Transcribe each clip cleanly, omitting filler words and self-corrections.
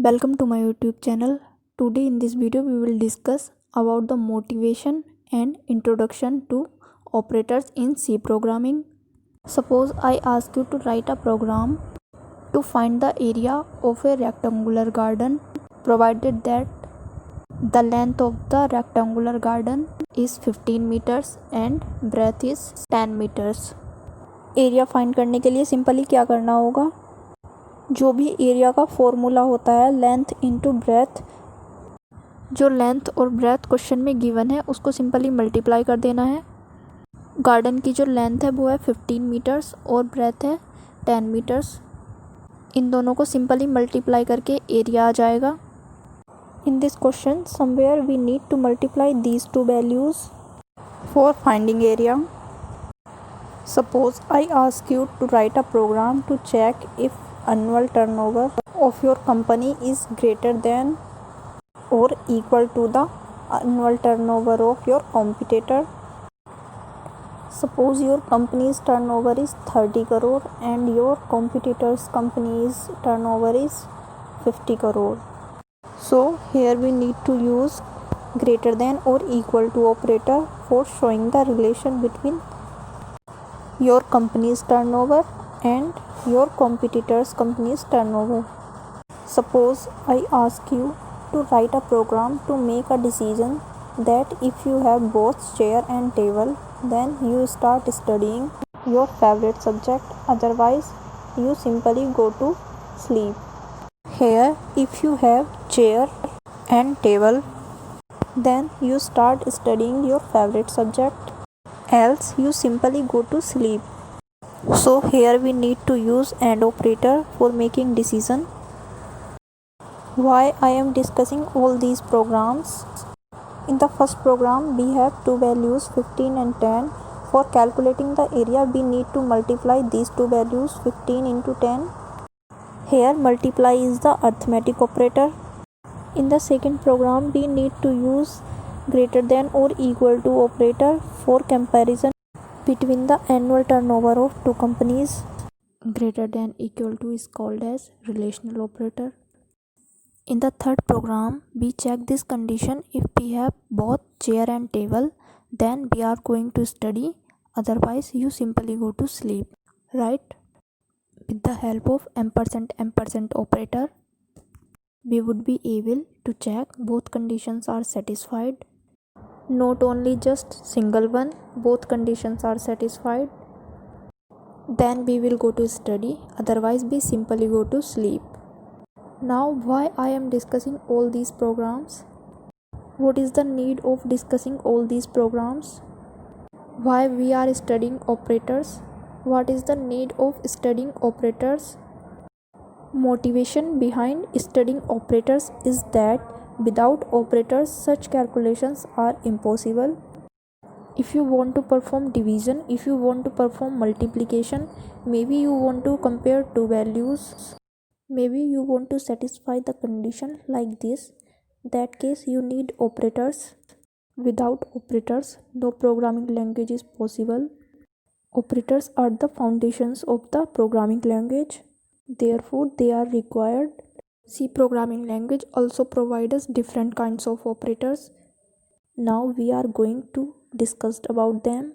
Welcome to my YouTube channel. Today in this video we will discuss about the motivation and introduction to operators in C programming. Suppose I ask you to write a program to find the area of a rectangular garden, provided that the length of the rectangular garden is 15 meters and breadth is 10 meters. Area find करने के लिए simply क्या करना होगा, जो भी area का formula होता है लेंथ इनटू ब्रेथ, जो लेंथ और ब्रेथ क्वेश्चन में गिवन है उसको सिंपली मल्टीप्लाई कर देना है। गार्डन की जो लेंथ है वो है 15 मीटर्स और ब्रेथ है 10 मीटर्स। इन दोनों को सिंपली मल्टीप्लाई करके एरिया आ जाएगा। In this question somewhere we need to multiply these two values for finding area. Suppose I ask you to write a program to check if annual turnover of your company is greater than or equal to the annual turnover of your competitor. Suppose your company's turnover is 30 crore and your competitor's company's turnover is 50 crore. So here we need to use greater than or equal to operator for showing the relation between your company's turnover and your competitor's company's turnover. Suppose I ask you to write a program to make a decision that if you have both chair and table, then you start studying your favorite subject, otherwise you simply go to sleep. Here, if you have chair and table, then you start studying your favorite subject, else you simply go to sleep. So here we need to use AND operator for making decision. Why I am discussing all these programs? In the first program we have two values 15 and 10. For calculating the area we need to multiply these two values 15 into 10. Here multiply is the arithmetic operator. In the second program we need to use greater than or equal to operator for comparison between the annual turnover of two companies. Greater than equal to is called as relational operator. In the third program we check this condition. If we have both chair and table, then we are going to study, otherwise you simply go to sleep, right? With the help of ampersand operator we would be able to check both conditions are satisfied. Not only just single one, both conditions are satisfied, then we will go to study, otherwise we simply go to sleep. Now why I am discussing all these programs? What is the need of discussing all these programs? Why we are studying operators? What is the need of studying operators? Motivation behind studying operators is that without operators such calculations are impossible. If you want to perform division, if you want to perform multiplication, maybe you want to compare two values, maybe you want to satisfy the condition like this, that case you need operators. Without operators no programming language is possible. Operators are the foundations of the programming language, therefore they are required. C programming language also provides us different kinds of operators. Now we are going to discuss about them.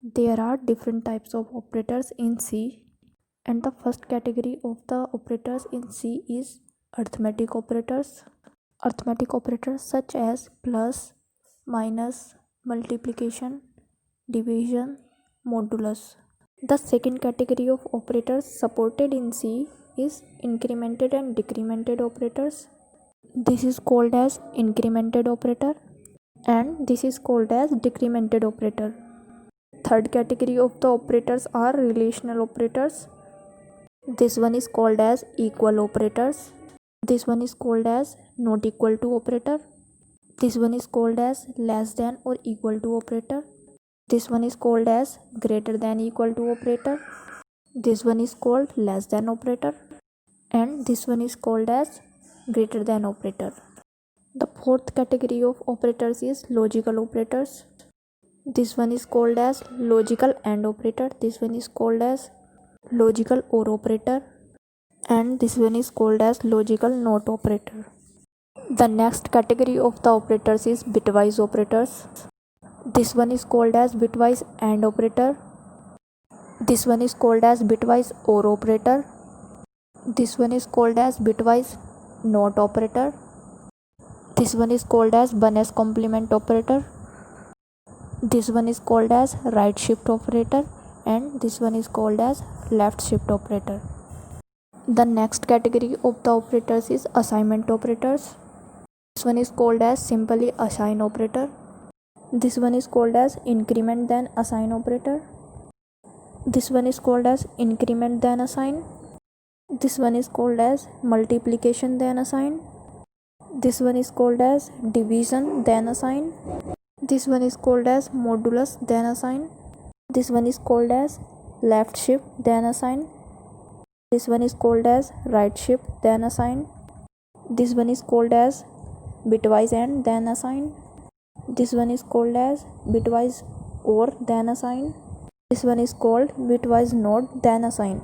There are different types of operators in C, and the first category of the operators in C is arithmetic operators. Arithmetic operators such as plus, minus, multiplication, division, modulus. The second category of operators supported in C is incremented and decremented operators. This is called as incremented operator and this is called as decremented operator. Third category of the operators are relational operators. This one is called as equal operators. This one is called as not equal to operator. This one is called as less than or equal to operator. This one is called as greater than equal to operator. This one is called less than operator, and this one is called as greater than operator. The fourth category of operators is logical operators. This one is called as logical AND operator. This one is called as logical OR operator. and this one is called as logical NOT operator. The next category of the operators is bitwise operators. This one is called as bitwise AND operator. This one is called as bitwise OR operator. This one is called as bitwise NOT operator. This one is called as Bunny's complement operator. This one is called as right shift operator, and this one is called as left shift operator. The next category of the operators is assignment operators. This one is called as simply assign operator. This one is called as increment then assign operator. This one is called as increment then assign. This one is called as multiplication then assign. This one is called as division then assign. This one is called as modulus then assign. This one is called as left shift then assign. This one is called as right shift then assign. This one is called as bitwise AND then assign. This one is called as bitwise OR then assign. This one is called bitwise NOT then assign.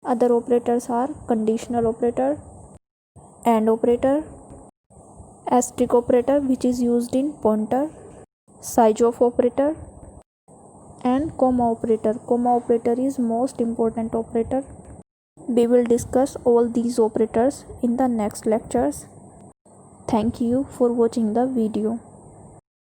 Other operators are conditional operator, AND operator, asterisk operator which is used in pointer, size of operator, and comma operator. Comma operator is most important operator. We will discuss all these operators in the next lectures. Thank you for watching the video.